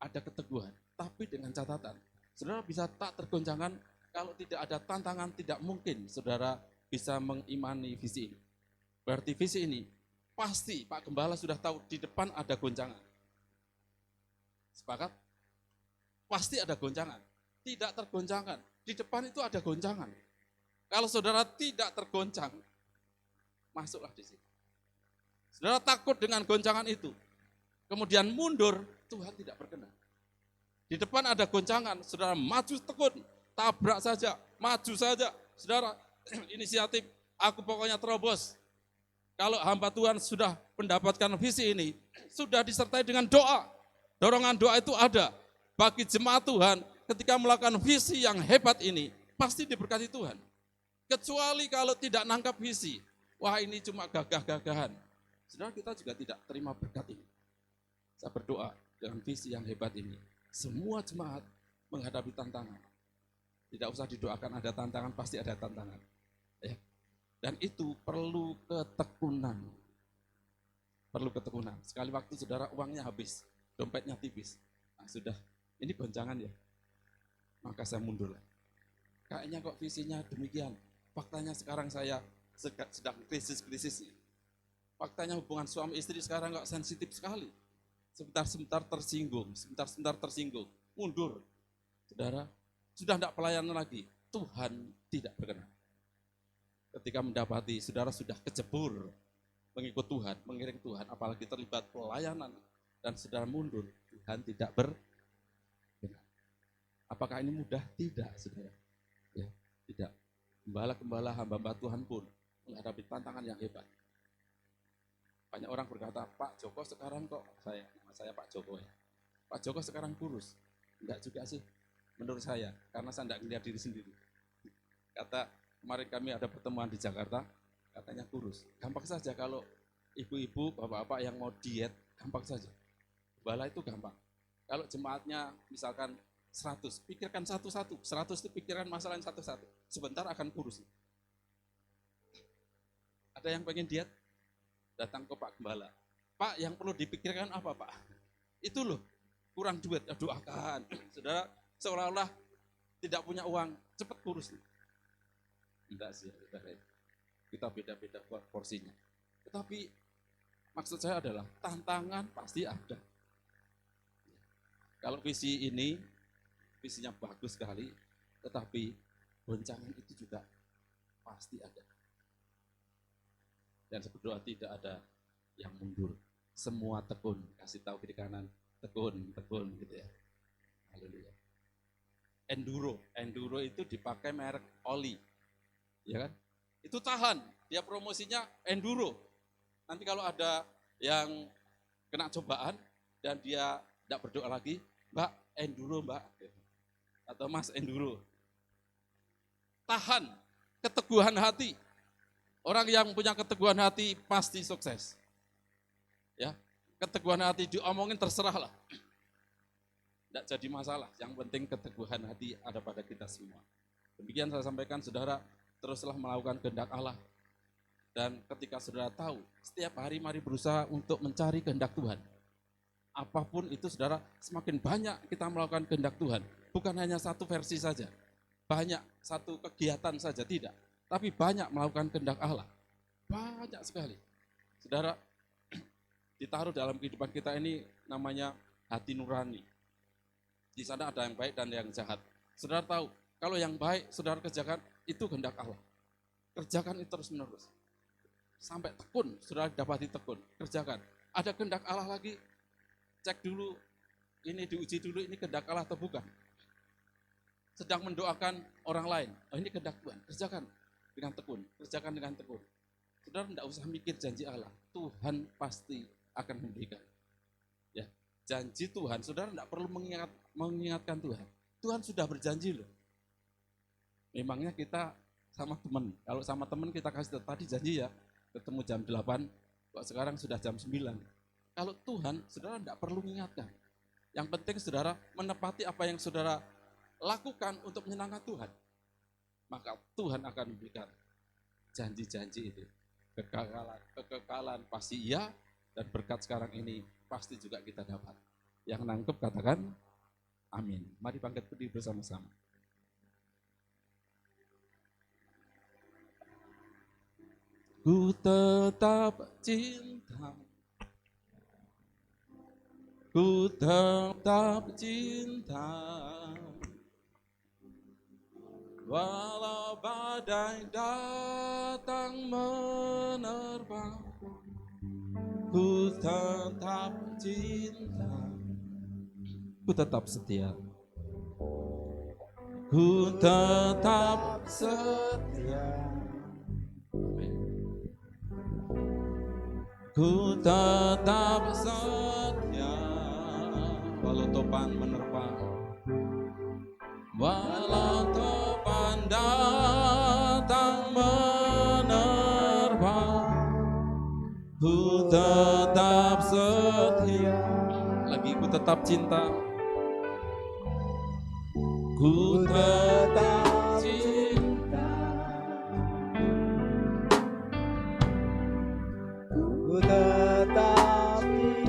ada keteguhan, tapi dengan catatan, saudara bisa tak tergoncangkan. Kalau tidak ada tantangan, tidak mungkin saudara bisa mengimani visi ini. Berarti visi ini pasti Pak Gembala sudah tahu di depan ada goncangan. Sepakat? Pasti ada goncangan. Tidak tergoncangkan. Di depan itu ada goncangan. Kalau saudara tidak tergoncang, masuklah di situ. Saudara takut dengan goncangan itu. Kemudian mundur, Tuhan tidak berkenan. Di depan ada goncangan, saudara maju tekun, tabrak saja, maju saja. Saudara, inisiatif, aku pokoknya terobos. Kalau hamba Tuhan sudah mendapatkan visi ini, sudah disertai dengan doa. Dorongan doa itu ada. Bagi jemaat Tuhan, ketika melakukan visi yang hebat ini, pasti diberkati Tuhan. Kecuali kalau tidak nangkap visi, wah ini cuma gagah-gagahan. Saudara, kita juga tidak terima berkat ini. Saya berdoa dengan visi yang hebat ini, semua jemaat menghadapi tantangan. Tidak usah didoakan ada tantangan, pasti ada tantangan. Ya. Dan itu perlu ketekunan. Perlu ketekunan. Sekali waktu saudara uangnya habis, dompetnya tipis. Nah, sudah, ini goncangan ya. Maka saya mundur. Kayaknya kok visinya demikian. Faktanya sekarang saya sedang krisis-krisis. Faktanya hubungan suami istri sekarang kok sensitif sekali. Sebentar-sebentar tersinggung, mundur. Saudara, sudah tidak pelayanan lagi, Tuhan tidak berkenan. Ketika mendapati saudara sudah kecebur mengikut Tuhan, mengiring Tuhan, apalagi terlibat pelayanan, dan saudara mundur, Tuhan tidak berkenan. Apakah ini mudah? Tidak, saudara. Ya, tidak. Gembala-gembala hamba-hamba Tuhan pun menghadapi tantangan yang hebat. Banyak orang berkata, Pak Joko sekarang kok, nama saya Pak Joko ya. Pak Joko sekarang kurus. Enggak juga sih, menurut saya, karena saya tidak melihat diri sendiri. Kata, kemarin kami ada pertemuan di Jakarta, katanya kurus. Gampang saja kalau ibu-ibu, bapak-bapak yang mau diet, gampang saja. Gembala itu gampang. Kalau jemaatnya misalkan 100, pikirkan satu-satu. 100 itu pikirkan masalah yang satu-satu. Sebentar akan kurus. Ada yang pengen diet? Datang ke Pak Gembala. Pak, yang perlu dipikirkan apa Pak? Itu loh. kurang duit, ya doakan. Saudara, seolah-olah tidak punya uang, cepat kurus. Enggak sih, saudara. Kita beda-beda porsinya. Tetapi maksud saya adalah tantangan pasti ada. Kalau visi ini, visinya bagus sekali, tetapi goncangan itu juga pasti ada. Dan saya berdoa tidak ada yang mundur. Semua tekun, kasih tahu kiri kanan, tekun gitu ya. Haleluya. Enduro itu dipakai merek oli, ya kan? Itu tahan, dia promosinya enduro. Nanti kalau ada yang kena cobaan dan dia tidak berdoa lagi, Mbak, enduro Mbak, atau Mas enduro. Tahan, keteguhan hati. Orang yang punya keteguhan hati pasti sukses. Ya, keteguhan hati diomongin terserahlah. Tidak jadi masalah, yang penting keteguhan hati ada pada kita semua. Demikian saya sampaikan, saudara, teruslah melakukan kehendak Allah. Dan ketika saudara tahu, setiap hari mari berusaha untuk mencari kehendak Tuhan. Apapun itu saudara, semakin banyak kita melakukan kehendak Tuhan. Bukan hanya satu versi saja, banyak satu kegiatan saja, tidak. Tapi banyak melakukan kehendak Allah. Banyak sekali. Saudara, ditaruh dalam kehidupan kita ini namanya hati nurani. Di sana ada yang baik dan yang jahat. Saudara tahu, kalau yang baik saudara kerjakan, itu kehendak Allah. Kerjakan itu terus menerus. Sampai tekun, saudara dapati tekun. Kerjakan. Ada kehendak Allah lagi, cek dulu, ini diuji dulu, ini kehendak Allah atau bukan. Sedang mendoakan orang lain, oh ini kehendak Tuhan, kerjakan dengan tekun, kerjakan dengan tekun. Saudara tidak usah mikir janji Allah, Tuhan pasti akan memberikan. Ya, janji Tuhan, saudara tidak perlu mengingatkan Tuhan. Tuhan sudah berjanji loh. Memangnya kita sama teman, kalau sama teman kita kasih tadi janji ya, ketemu jam 8, kok sekarang sudah jam 9. Kalau Tuhan, saudara tidak perlu mengingatkan. Yang penting saudara menepati apa yang saudara lakukan untuk menyenangkan Tuhan. Maka Tuhan akan memberikan janji-janji itu. Kekekalan pasti iya, dan berkat sekarang ini pasti juga kita dapat. Yang nangkep katakan amin. Mari bangkit berdiri bersama-sama. Ku tetap cinta, ku tetap cinta, walau badai datang menerpa, ku tetap cinta, ku tetap setia, ku tetap setia. Ku tetap setia, walau topan menerpa, walau topan datang menerpa, ku tetap setia. Lagi ku tetap cinta, ku tetap cinta.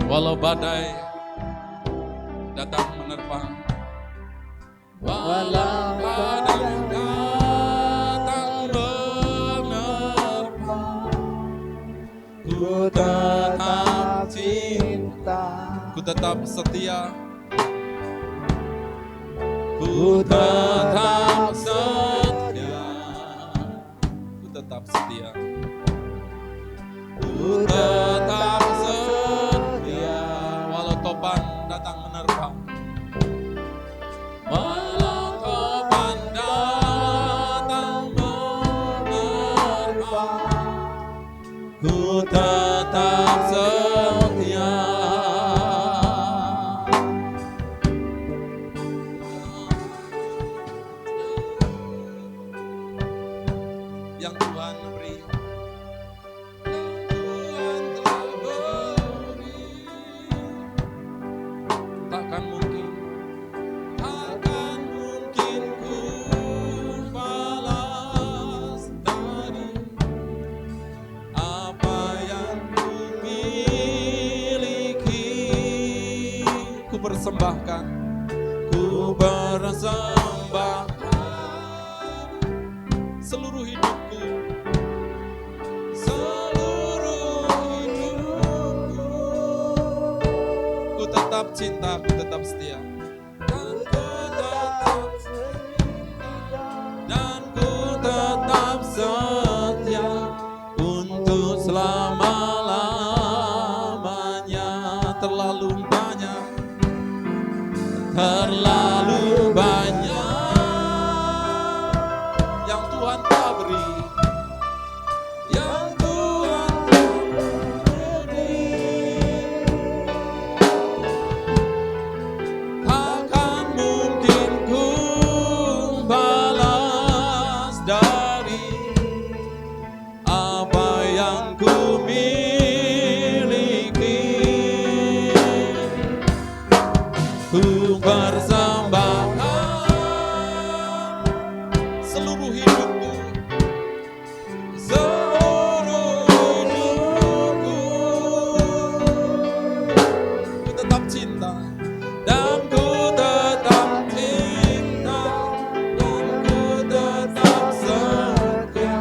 Walau badai datang menerpa, walau badai datang menerpa, ku tetap cinta, ku tetap setia, ku tetap setia, ku tetap setia, ku tetap setia, walau topan datang menerpa, walau topan datang menerpa, ku tetap setia. Yang Tuhan beri, takkan mungkin ku balas dari apa yang ku miliki. Ku persembahkan persembahkan, ku persembahkan seluruh hidupku, seluruh hidupku. Ku tetap cinta, ku tetap setia, dan ku tetap setia untuk selama-lamanya. Terlalu banyak yang Tuhan telah beri, yang Tuhan telah beri. Takkan mungkin ku balas dari apa yang ku miliki. Ku persembahkan seluruh hidupku, seluruh hidupku. Ku tetap cinta, dan ku tetap cinta, dan ku tetap setia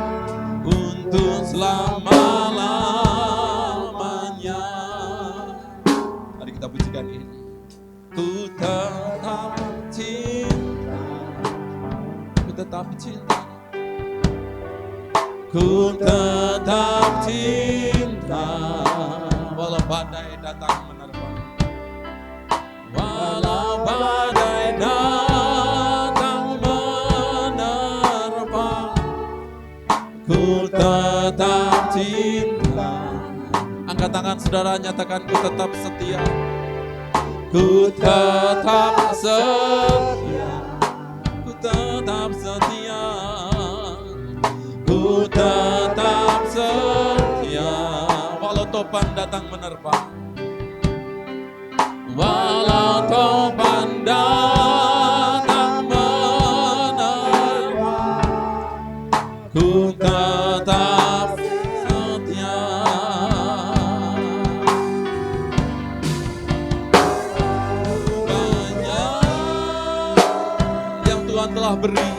untuk selama-lamanya. Mari kita pujikan ini. Ku tetap cinta, ku tetap cinta, ku tetap cinta, walau badai datang menerpa, walau badai datang menerpa, ku tetap cinta. Angkat tangan saudara, nyatakan ku tetap setia. Ku tetap setia, ku tetap setia, ku tetap setia, walau topan datang menerpa, walau topan datang menerpa, ku tetap setia. Telah beri,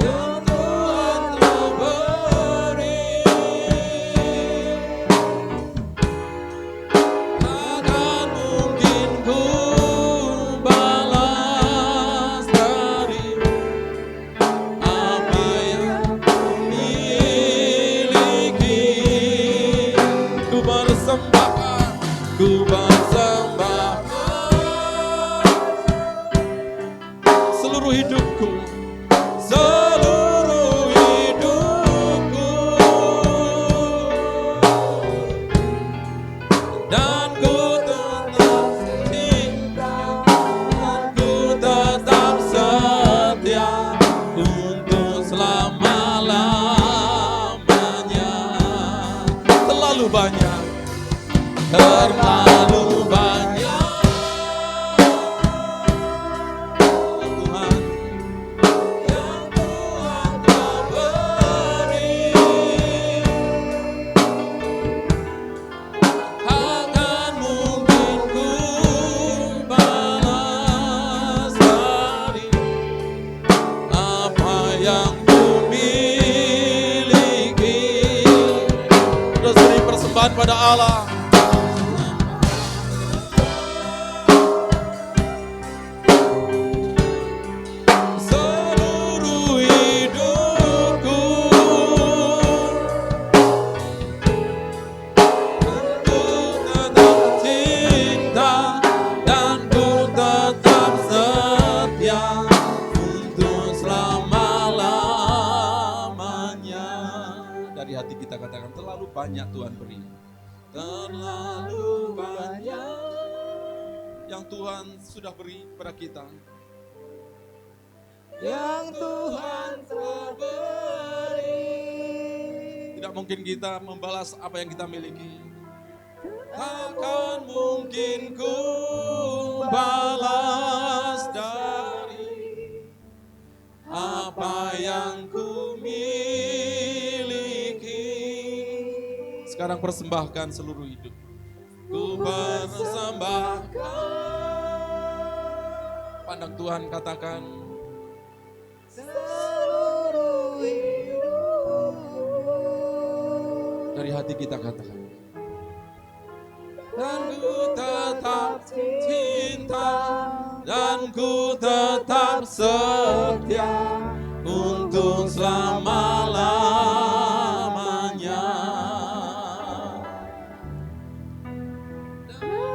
yang Tuhan telah beri, takkan mungkin ku balas dari apa yang ku miliki. Ku persembahkan, ku persembahkan seluruh hidupku, seluruh hidupku, dan ku tetap cinta, dan ku tetap setia untuk selama-lamanya. Terlalu banyak, terlalu banyak pada Allah. Seluruh hidupku, ku tetap cinta, dan ku tetap setia untuk selama-lamanya. Dari hati kita katakan, terlalu banyak Tuhan beri. Terlalu banyak yang Tuhan sudah beri kepada kita, yang Tuhan telah beri. Tidak mungkin kita membalas apa yang kita miliki. Takkan mungkin ku balas dari apa yang ku miliki. Sekarang persembahkan seluruh hidup. ku persembahkan. Pandang Tuhan, katakan seluruh hidup. dari hati kita, katakan. Dan ku tetap cinta, dan ku tetap setia untuk selama-lamanya.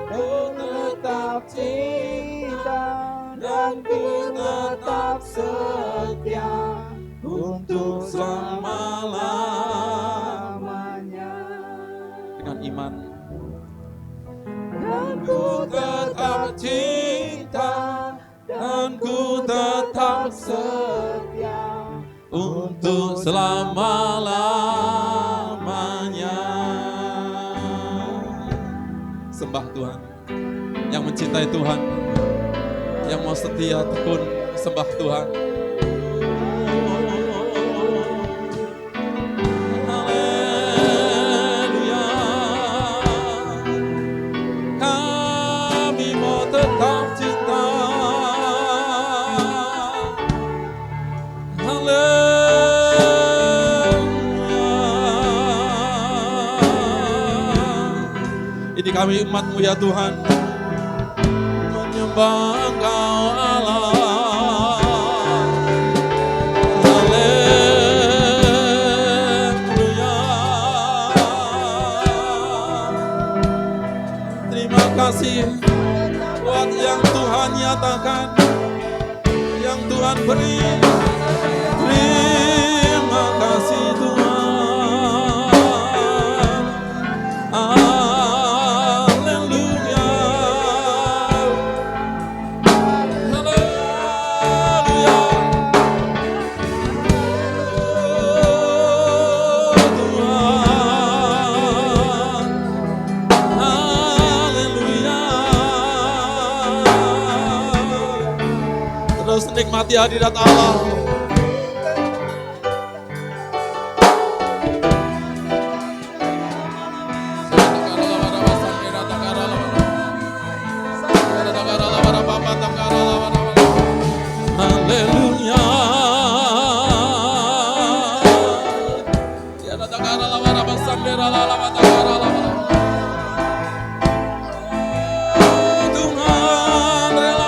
Ku tetap cinta dan ku tetap setia untuk selama-lamanya. Dengan iman, Dan ku tetap cinta dan ku tetap setia untuk selama-lamanya. Sembah Tuhan. Yang mencintai Tuhan, yang mau setia tekun, sembah Tuhan. Haleluya. Kami mau tetap cinta. Haleluya. Ini kami umat-Mu ya Tuhan, menyembah Engkau Allah. Haleluya. Terima kasih buat yang Tuhan nyatakan, yang Tuhan beri. Terima kasih Tuhan. Haleluya. Haleluya. Tuhan. Haleluya. Terus nikmati hadirat Allah. Haleluya. Tuhan rela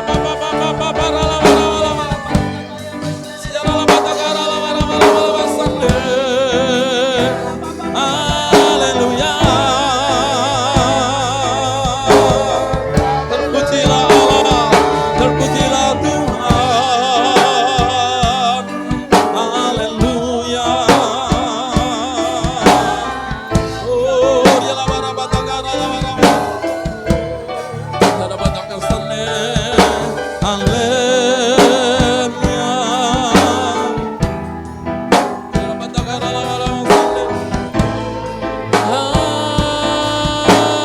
haleluya. Terpujilah Allah, terpujilah Tuhan. Haleluya. Oh, dia la batagara la bara. Ada batagara sene. Haleluya. Dia batagara la bara sene.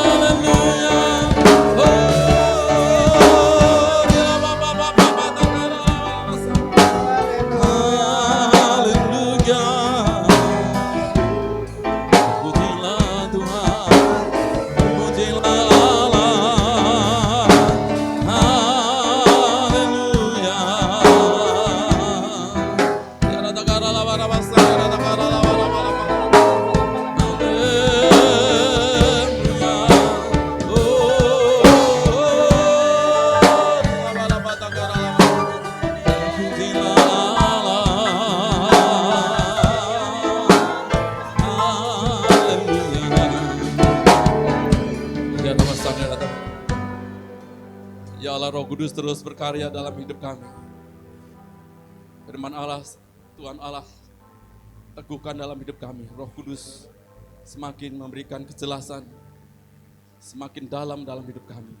Haleluya. Oh, dia la batagara la bara sene. Haleluya. Pujilah Tuhan, pujilah Allah. Haleluya. Tiada takara la bara basa, tiada takara la bara bara. Haleluya. Oh, la bara batagara la bara. Pujilah Allah. Haleluya. Ya nama Sang datang. Ya Allah, Roh Kudus terus berkarya dalam hidup kami. Firman Allah, Tuhan Allah, teguhkan dalam hidup kami. Roh Kudus semakin memberikan kejelasan, semakin dalam hidup kami.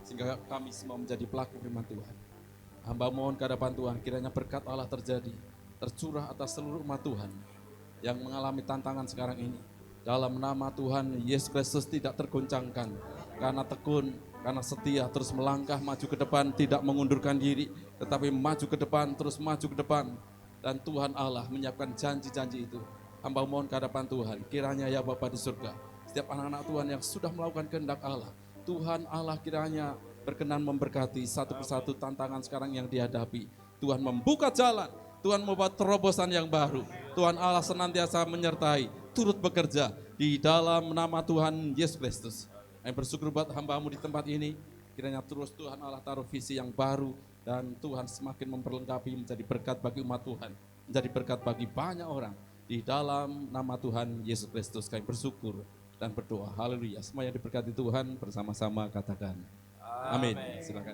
Sehingga kami semua menjadi pelaku firman Tuhan. Hamba mohon ke hadapan Tuhan, kiranya berkat Allah terjadi, tercurah atas seluruh umat Tuhan yang mengalami tantangan sekarang ini. Dalam nama Tuhan Yesus Kristus tidak tergoncangkan, karena tekun, karena setia, terus melangkah maju ke depan, tidak mengundurkan diri, tetapi maju ke depan, terus maju ke depan. Dan Tuhan Allah menyiapkan janji-janji itu. Hamba mohon ke hadapan Tuhan, kiranya ya Bapa di surga, setiap anak-anak Tuhan yang sudah melakukan kehendak Allah, Tuhan Allah kiranya berkenan memberkati satu persatu tantangan sekarang yang dihadapi. Tuhan membuka jalan, Tuhan membuat terobosan yang baru. Tuhan Allah senantiasa menyertai, turut bekerja di dalam nama Tuhan Yesus Kristus. Kami bersyukur buat hamba-Mu di tempat ini, kiranya terus Tuhan Allah taruh visi yang baru, dan Tuhan semakin memperlengkapi menjadi berkat bagi umat Tuhan, menjadi berkat bagi banyak orang. Di dalam nama Tuhan Yesus Kristus kami bersyukur dan berdoa. Haleluya. Semua yang diberkati Tuhan bersama-sama katakan amin. Silakan.